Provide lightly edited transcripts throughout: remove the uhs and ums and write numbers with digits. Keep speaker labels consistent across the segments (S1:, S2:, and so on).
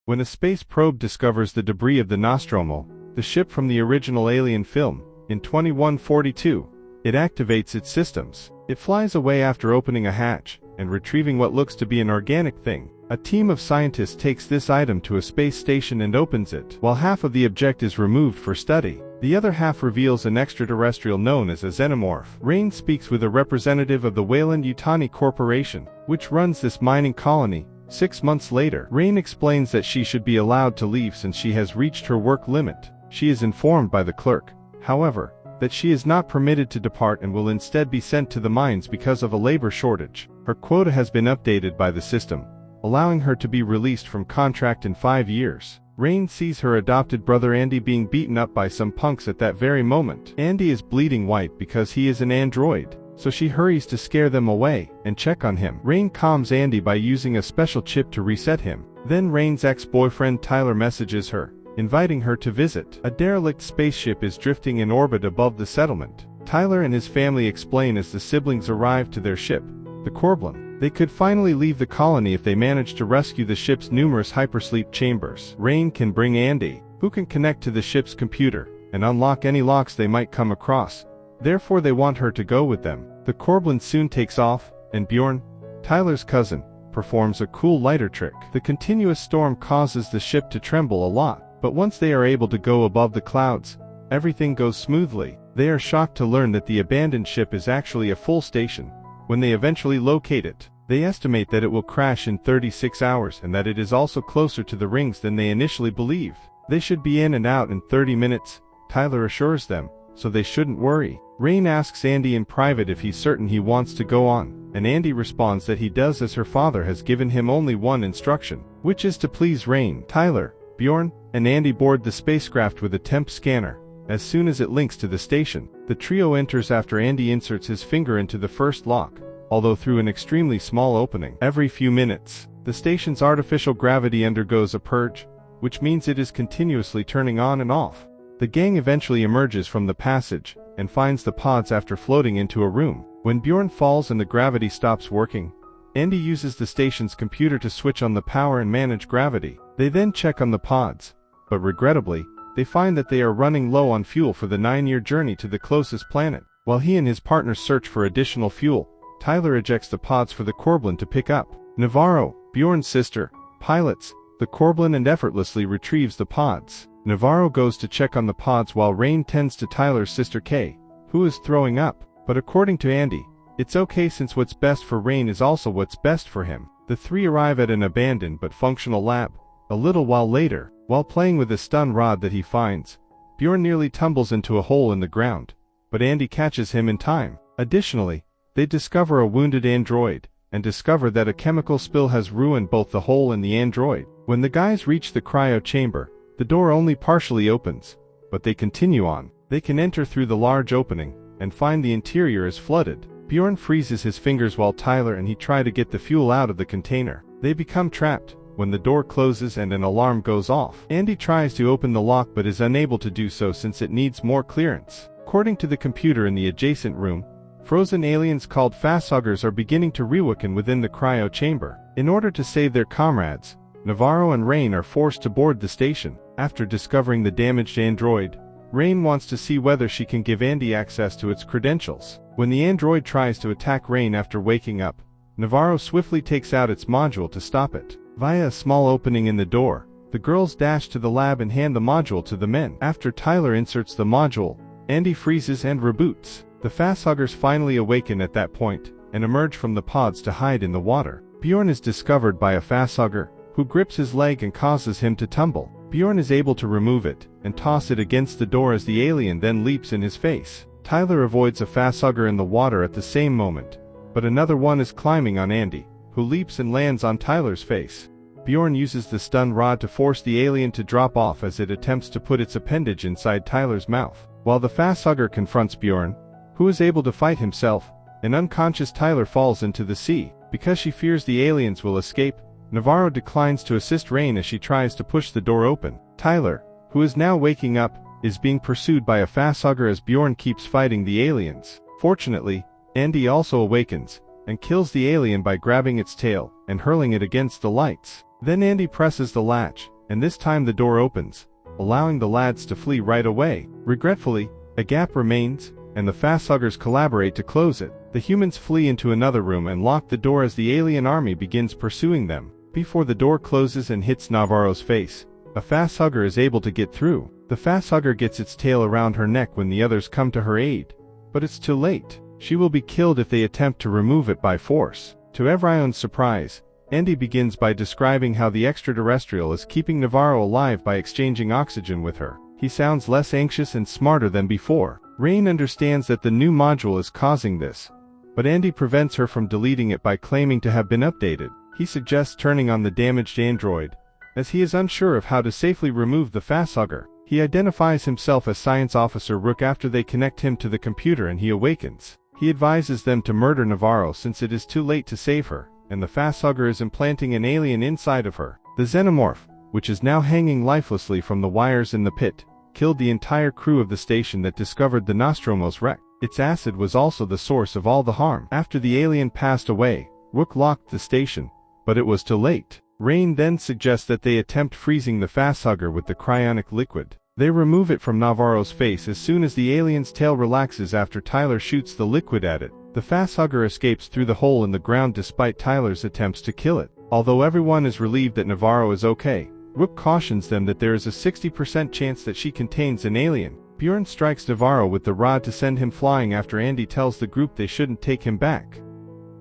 S1: When a space probe discovers the debris of the Nostromo, the ship from the original Alien film, in 2142, it activates its systems. It flies away after opening a hatch and retrieving what looks to be an organic thing. A team of scientists takes this item to a space station and opens it. While half of the object is removed for study, the other half reveals an extraterrestrial known as a xenomorph. Rain speaks with a representative of the Weyland-Yutani Corporation, which runs this mining colony. 6 months later, Rain explains that she should be allowed to leave since she has reached her work limit. She is informed by the clerk, however, that she is not permitted to depart and will instead be sent to the mines because of a labor shortage. Her quota has been updated by the system, allowing her to be released from contract in 5 years. Rain sees her adopted brother Andy being beaten up by some punks at that very moment. Andy is bleeding white because he is an android, so she hurries to scare them away and check on him. Rain calms Andy by using a special chip to reset him. Then Rain's ex-boyfriend Tyler messages her, inviting her to visit. A derelict spaceship is drifting in orbit above the settlement. Tyler and his family explain as the siblings arrive to their ship, the Korblin. They could finally leave the colony if they managed to rescue the ship's numerous hypersleep chambers. Rain can bring Andy, who can connect to the ship's computer and unlock any locks they might come across. Therefore they want her to go with them. The Korblin soon takes off, and Bjorn, Tyler's cousin, performs a cool lighter trick. The continuous storm causes the ship to tremble a lot, but once they are able to go above the clouds, everything goes smoothly. They are shocked to learn that the abandoned ship is actually a full station. When they eventually locate it, they estimate that it will crash in 36 hours and that it is also closer to the rings than they initially believed. They should be in and out in 30 minutes, Tyler assures them, so they shouldn't worry. Rain asks Andy in private if he's certain he wants to go on, and Andy responds that he does as her father has given him only one instruction, which is to please Rain. Tyler, Bjorn, and Andy board the spacecraft with a temp scanner. As soon as it links to the station, the trio enters after Andy inserts his finger into the first lock, although through an extremely small opening. Every few minutes, the station's artificial gravity undergoes a purge, which means it is continuously turning on and off. The gang eventually emerges from the passage and finds the pods after floating into a room. When Bjorn falls and the gravity stops working, Andy uses the station's computer to switch on the power and manage gravity. They then check on the pods, but regrettably, they find that they are running low on fuel for the 9-year journey to the closest planet. While he and his partners search for additional fuel, Tyler ejects the pods for the Korblin to pick up. Navarro, Bjorn's sister, pilots the Korblin and effortlessly retrieves the pods. Navarro goes to check on the pods while Rain tends to Tyler's sister Kay, who is throwing up. But according to Andy, it's okay since what's best for Rain is also what's best for him. The three arrive at an abandoned but functional lab. A little while later, while playing with a stun rod that he finds, Bjorn nearly tumbles into a hole in the ground, but Andy catches him in time. Additionally, they discover a wounded android, and discover that a chemical spill has ruined both the hole and the android. When the guys reach the cryo chamber, the door only partially opens, but they continue on. They can enter through the large opening, and find the interior is flooded. Bjorn freezes his fingers while Tyler and he try to get the fuel out of the container. They become trapped when the door closes and an alarm goes off. Andy tries to open the lock but is unable to do so since it needs more clearance. According to the computer in the adjacent room, frozen aliens called facehuggers are beginning to reawaken within the cryo chamber. In order to save their comrades, Navarro and Rain are forced to board the station. After discovering the damaged android, Rain wants to see whether she can give Andy access to its credentials. When the android tries to attack Rain after waking up, Navarro swiftly takes out its module to stop it. Via a small opening in the door, the girls dash to the lab and hand the module to the men. After Tyler inserts the module, Andy freezes and reboots. The facehuggers finally awaken at that point, and emerge from the pods to hide in the water. Bjorn is discovered by a facehugger, who grips his leg and causes him to tumble. Bjorn is able to remove it, and toss it against the door as the alien then leaps in his face. Tyler avoids a facehugger in the water at the same moment, but another one is climbing on Andy, who leaps and lands on Tyler's face. Bjorn uses the stun rod to force the alien to drop off as it attempts to put its appendage inside Tyler's mouth. While the facehugger confronts Bjorn, who is able to fight himself, an unconscious Tyler falls into the sea. Because she fears the aliens will escape, Navarro declines to assist Rain as she tries to push the door open. Tyler, who is now waking up, is being pursued by a facehugger as Bjorn keeps fighting the aliens. Fortunately, Andy also awakens, and kills the alien by grabbing its tail and hurling it against the lights. Then Andy presses the latch, and this time the door opens, allowing the lads to flee right away. Regretfully, a gap remains, and the facehuggers collaborate to close it. The humans flee into another room and lock the door as the alien army begins pursuing them. Before the door closes and hits Navarro's face, a facehugger is able to get through. The facehugger gets its tail around her neck when the others come to her aid, but it's too late. She will be killed if they attempt to remove it by force. To Evrion's surprise, Andy begins by describing how the extraterrestrial is keeping Navarro alive by exchanging oxygen with her. He sounds less anxious and smarter than before. Rain understands that the new module is causing this, but Andy prevents her from deleting it by claiming to have been updated. He suggests turning on the damaged android, as he is unsure of how to safely remove the facehugger. He identifies himself as Science Officer Rook after they connect him to the computer and he awakens. He advises them to murder Navarro since it is too late to save her, and the facehugger is implanting an alien inside of her. The xenomorph, which is now hanging lifelessly from the wires in the pit, killed the entire crew of the station that discovered the Nostromo's wreck. Its acid was also the source of all the harm. After the alien passed away, Rook locked the station, but it was too late. Rain then suggests that they attempt freezing the facehugger with the cryonic liquid. They remove it from Navarro's face as soon as the alien's tail relaxes after Tyler shoots the liquid at it. The facehugger escapes through the hole in the ground despite Tyler's attempts to kill it. Although everyone is relieved that Navarro is okay, Rook cautions them that there is a 60% chance that she contains an alien. Bjorn strikes Navarro with the rod to send him flying after Andy tells the group they shouldn't take him back.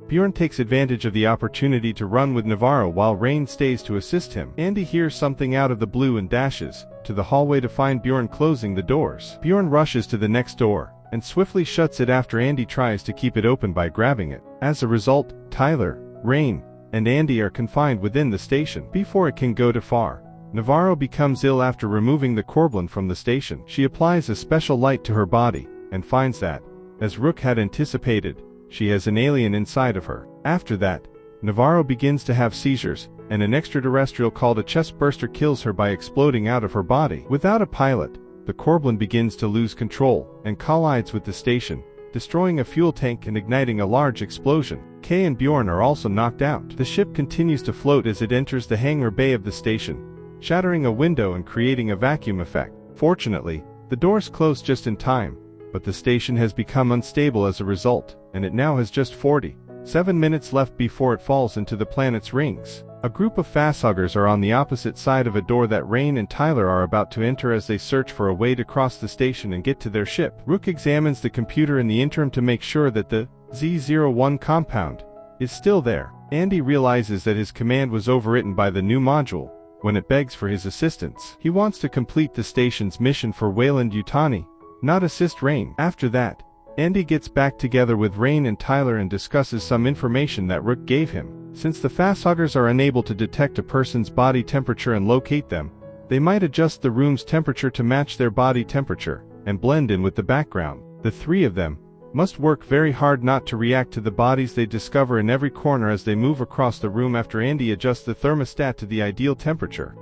S1: Bjorn takes advantage of the opportunity to run with Navarro while Rain stays to assist him. Andy hears something out of the blue and dashes to the hallway to find Bjorn closing the doors. Bjorn rushes to the next door and swiftly shuts it after Andy tries to keep it open by grabbing it. As a result, Tyler, Rain, and Andy are confined within the station. Before it can go too far, Navarro becomes ill after removing the Korblin from the station. She applies a special light to her body and finds that, as Rook had anticipated, she has an alien inside of her. After that, Navarro begins to have seizures, and an extraterrestrial called a chest burster kills her by exploding out of her body. Without a pilot, the Korblin begins to lose control and collides with the station, destroying a fuel tank and igniting a large explosion. Kay and Bjorn are also knocked out. The ship continues to float as it enters the hangar bay of the station, shattering a window and creating a vacuum effect. Fortunately, the doors close just in time, but the station has become unstable as a result, and it now has just 47 minutes left before it falls into the planet's rings. A group of facehuggers are on the opposite side of a door that Rain and Tyler are about to enter as they search for a way to cross the station and get to their ship. Rook examines the computer in the interim to make sure that the Z01 compound is still there. Andy realizes that his command was overwritten by the new module when it begs for his assistance. He wants to complete the station's mission for Weyland-Yutani, not assist Rain. After that, Andy gets back together with Rain and Tyler and discusses some information that Rook gave him. Since the facehuggers are unable to detect a person's body temperature and locate them, they might adjust the room's temperature to match their body temperature and blend in with the background. The three of them must work very hard not to react to the bodies they discover in every corner as they move across the room after Andy adjusts the thermostat to the ideal temperature.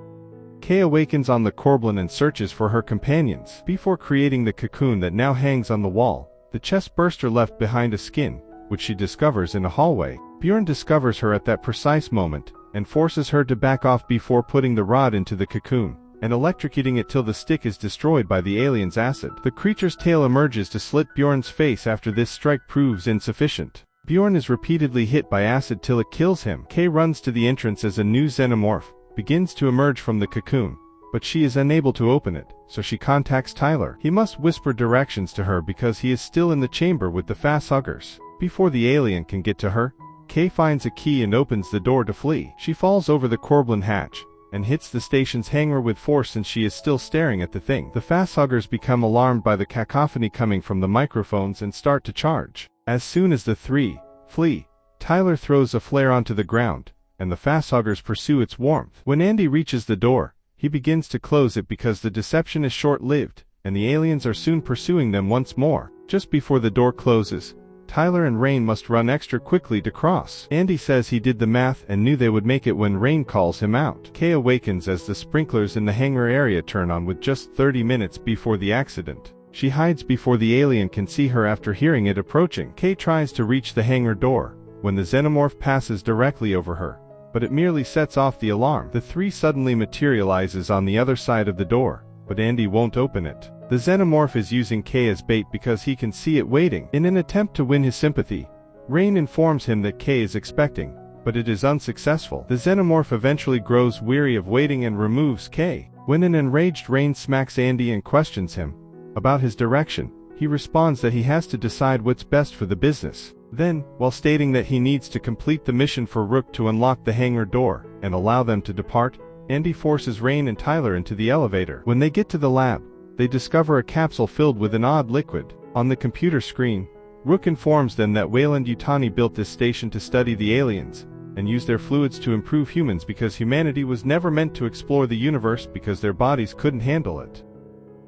S1: Kay awakens on the Korblin and searches for her companions. Before creating the cocoon that now hangs on the wall, the chest burster left behind a skin, which she discovers in a hallway. Bjorn discovers her at that precise moment, and forces her to back off before putting the rod into the cocoon, and electrocuting it till the stick is destroyed by the alien's acid. The creature's tail emerges to slit Bjorn's face after this strike proves insufficient. Bjorn is repeatedly hit by acid till it kills him. Kay runs to the entrance as a new xenomorph begins to emerge from the cocoon, but she is unable to open it, so she contacts Tyler. He must whisper directions to her because he is still in the chamber with the facehuggers. Before the alien can get to her, Kay finds a key and opens the door to flee. She falls over the Korblin hatch and hits the station's hangar with force since she is still staring at the thing. The facehuggers become alarmed by the cacophony coming from the microphones and start to charge. As soon as the three flee, Tyler throws a flare onto the ground, and the facehuggers pursue its warmth. When Andy reaches the door, he begins to close it because the deception is short-lived, and the aliens are soon pursuing them once more. Just before the door closes, Tyler and Rain must run extra quickly to cross. Andy says he did the math and knew they would make it when Rain calls him out. Kay awakens as the sprinklers in the hangar area turn on with just 30 minutes before the accident. She hides before the alien can see her after hearing it approaching. Kay tries to reach the hangar door when the xenomorph passes directly over her, but it merely sets off the alarm. The three suddenly materializes on the other side of the door, but Andy won't open it. The xenomorph is using Kay as bait because he can see it waiting. In an attempt to win his sympathy, Rain informs him that Kay is expecting, but it is unsuccessful. The xenomorph eventually grows weary of waiting and removes Kay. When an enraged Rain smacks Andy and questions him about his direction, he responds that he has to decide what's best for the business. Then, while stating that he needs to complete the mission for Rook to unlock the hangar door and allow them to depart, Andy forces Rain and Tyler into the elevator. When they get to the lab, they discover a capsule filled with an odd liquid. On the computer screen, Rook informs them that Weyland-Yutani built this station to study the aliens and use their fluids to improve humans because humanity was never meant to explore the universe because their bodies couldn't handle it.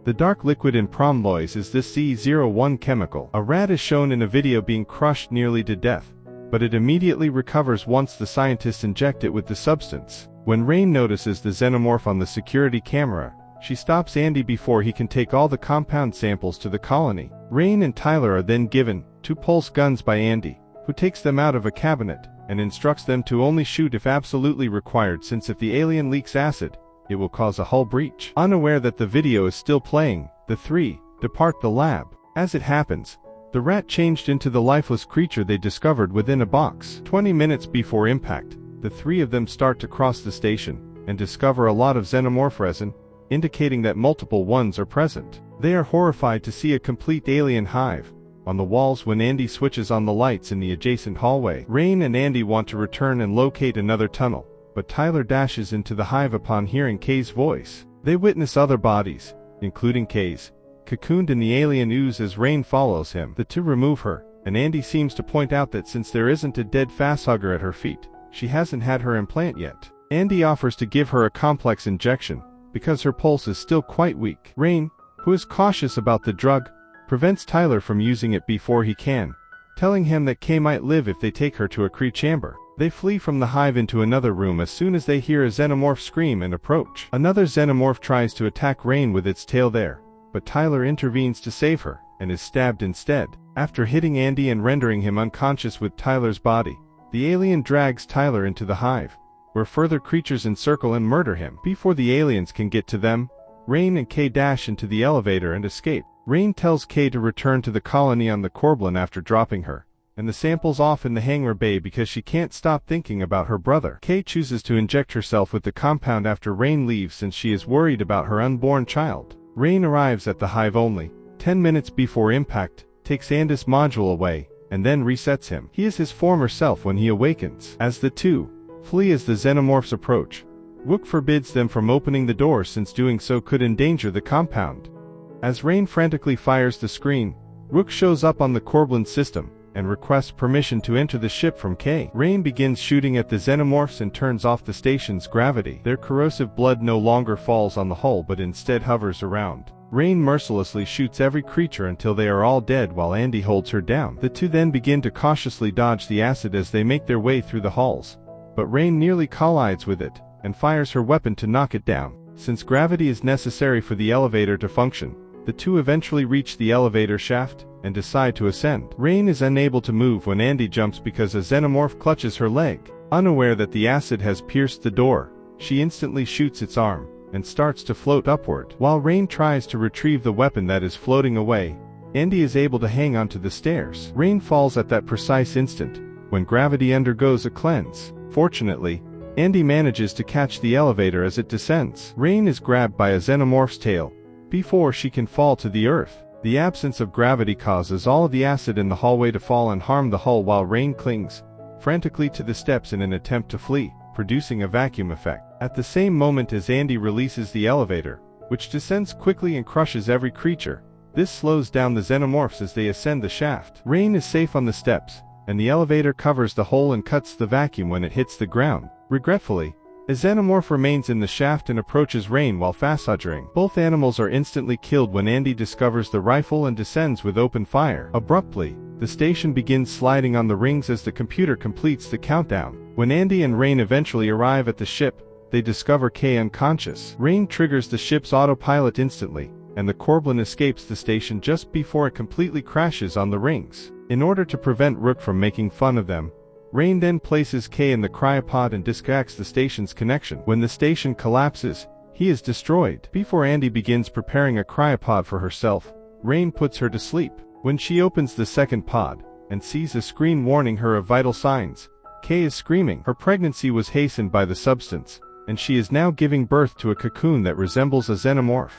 S1: The dark liquid in Promlois is this C01 chemical. A rat is shown in a video being crushed nearly to death, but it immediately recovers once the scientists inject it with the substance. When Rain notices the xenomorph on the security camera, she stops Andy before he can take all the compound samples to the colony. Rain and Tyler are then given 2 pulse guns by Andy, who takes them out of a cabinet and instructs them to only shoot if absolutely required, since if the alien leaks acid, it will cause a hull breach. Unaware that the video is still playing, the three depart the lab. As it happens, the rat changed into the lifeless creature they discovered within a box. 20 minutes before impact, the three of them start to cross the station and discover a lot of xenomorph resin, indicating that multiple ones are present. They are horrified to see a complete alien hive on the walls when Andy switches on the lights in the adjacent hallway. Rain and Andy want to return and locate another tunnel, but Tyler dashes into the hive upon hearing Kay's voice. They witness other bodies, including Kay's, cocooned in the alien ooze as Rain follows him. The two remove her, and Andy seems to point out that since there isn't a dead facehugger at her feet, she hasn't had her implant yet. Andy offers to give her a complex injection, because her pulse is still quite weak. Rain, who is cautious about the drug, prevents Tyler from using it before he can, telling him that Kay might live if they take her to a Cree chamber. They flee from the hive into another room as soon as they hear a xenomorph scream and approach. Another xenomorph tries to attack Rain with its tail there, but Tyler intervenes to save her, and is stabbed instead. After hitting Andy and rendering him unconscious with Tyler's body, the alien drags Tyler into the hive, where further creatures encircle and murder him. Before the aliens can get to them, Rain and Kay dash into the elevator and escape. Rain tells Kay to return to the colony on the Korblin after dropping her and the samples off in the hangar bay because she can't stop thinking about her brother. Kay chooses to inject herself with the compound after Rain leaves since she is worried about her unborn child. Rain arrives at the hive only 10 minutes before impact, takes Andy's module away, and then resets him. He is his former self when he awakens. As the two flee as the xenomorphs approach, Rook forbids them from opening the door since doing so could endanger the compound. As Rain frantically fires the screen, Rook shows up on the Korblin system and requests permission to enter the ship from Kay. Rain begins shooting at the xenomorphs and turns off the station's gravity. Their corrosive blood no longer falls on the hull but instead hovers around. Rain mercilessly shoots every creature until they are all dead while Andy holds her down. The two then begin to cautiously dodge the acid as they make their way through the halls, but Rain nearly collides with it and fires her weapon to knock it down. Since gravity is necessary for the elevator to function, the two eventually reach the elevator shaft and decide to ascend. Rain is unable to move when Andy jumps because a xenomorph clutches her leg. Unaware that the acid has pierced the door, she instantly shoots its arm and starts to float upward. While Rain tries to retrieve the weapon that is floating away, Andy is able to hang onto the stairs. Rain falls at that precise instant when gravity undergoes a cleanse. Fortunately, Andy manages to catch the elevator as it descends. Rain is grabbed by a xenomorph's tail before she can fall to the earth. The absence of gravity causes all of the acid in the hallway to fall and harm the hull while Rain clings frantically to the steps in an attempt to flee, producing a vacuum effect. At the same moment as Andy releases the elevator, which descends quickly and crushes every creature, this slows down the xenomorphs as they ascend the shaft. Rain is safe on the steps, and the elevator covers the hole and cuts the vacuum when it hits the ground. Regretfully, a xenomorph remains in the shaft and approaches Rain while facehuggering. Both animals are instantly killed when Andy discovers the rifle and descends with open fire. Abruptly, the station begins sliding on the rings as the computer completes the countdown. When Andy and Rain eventually arrive at the ship, they discover Kay unconscious. Rain triggers the ship's autopilot instantly, and the Korblin escapes the station just before it completely crashes on the rings. In order to prevent Rook from making fun of them, Rain then places Kay in the cryopod and disconnects the station's connection. When the station collapses, he is destroyed. Before Andy begins preparing a cryopod for herself, Rain puts her to sleep. When she opens the second pod and sees a screen warning her of vital signs, Kay is screaming. Her pregnancy was hastened by the substance, and she is now giving birth to a cocoon that resembles a xenomorph.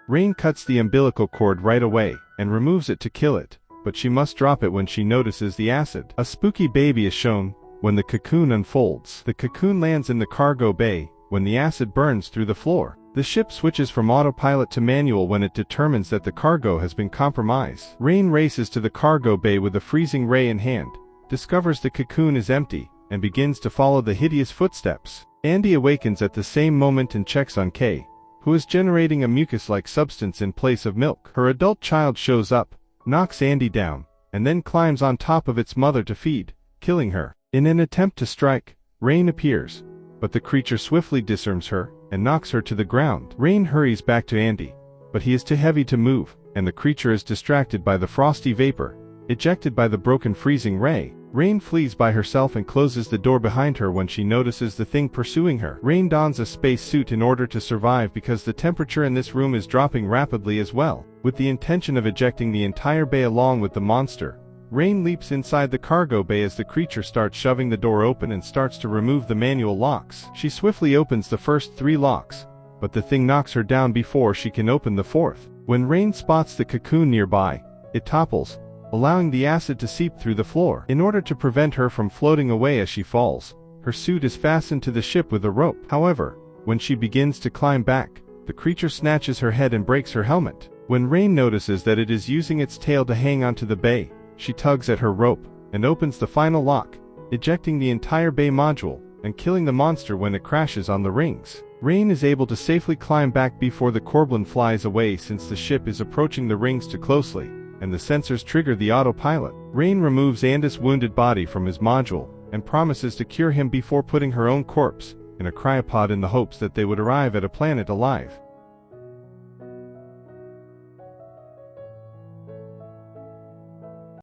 S1: Rain cuts the umbilical cord right away and removes it to kill it, but she must drop it when she notices the acid. A spooky baby is shown when the cocoon unfolds. The cocoon lands in the cargo bay when the acid burns through the floor. The ship switches from autopilot to manual when it determines that the cargo has been compromised. Rain races to the cargo bay with a freezing ray in hand, discovers the cocoon is empty, and begins to follow the hideous footsteps. Andy awakens at the same moment and checks on Kay, who is generating a mucus-like substance in place of milk. Her adult child shows up, knocks Andy down, and then climbs on top of its mother to feed, killing her. In an attempt to strike, Rain appears, but the creature swiftly disarms her and knocks her to the ground. Rain hurries back to Andy, but he is too heavy to move, and the creature is distracted by the frosty vapor ejected by the broken freezing ray. Rain flees by herself and closes the door behind her when she notices the thing pursuing her. Rain dons a space suit in order to survive because the temperature in this room is dropping rapidly as well. With the intention of ejecting the entire bay along with the monster, Rain leaps inside the cargo bay as the creature starts shoving the door open and starts to remove the manual locks. She swiftly opens the first 3 locks, but the thing knocks her down before she can open the 4th. When Rain spots the cocoon nearby, it topples, allowing the acid to seep through the floor. In order to prevent her from floating away as she falls, her suit is fastened to the ship with a rope. However, when she begins to climb back, the creature snatches her head and breaks her helmet. When Rain notices that it is using its tail to hang onto the bay, she tugs at her rope and opens the final lock, ejecting the entire bay module and killing the monster when it crashes on the rings. Rain is able to safely climb back before the Corblin flies away since the ship is approaching the rings too closely, and the sensors trigger the autopilot. Rain removes Andy's wounded body from his module and promises to cure him before putting her own corpse in a cryopod in the hopes that they would arrive at a planet alive.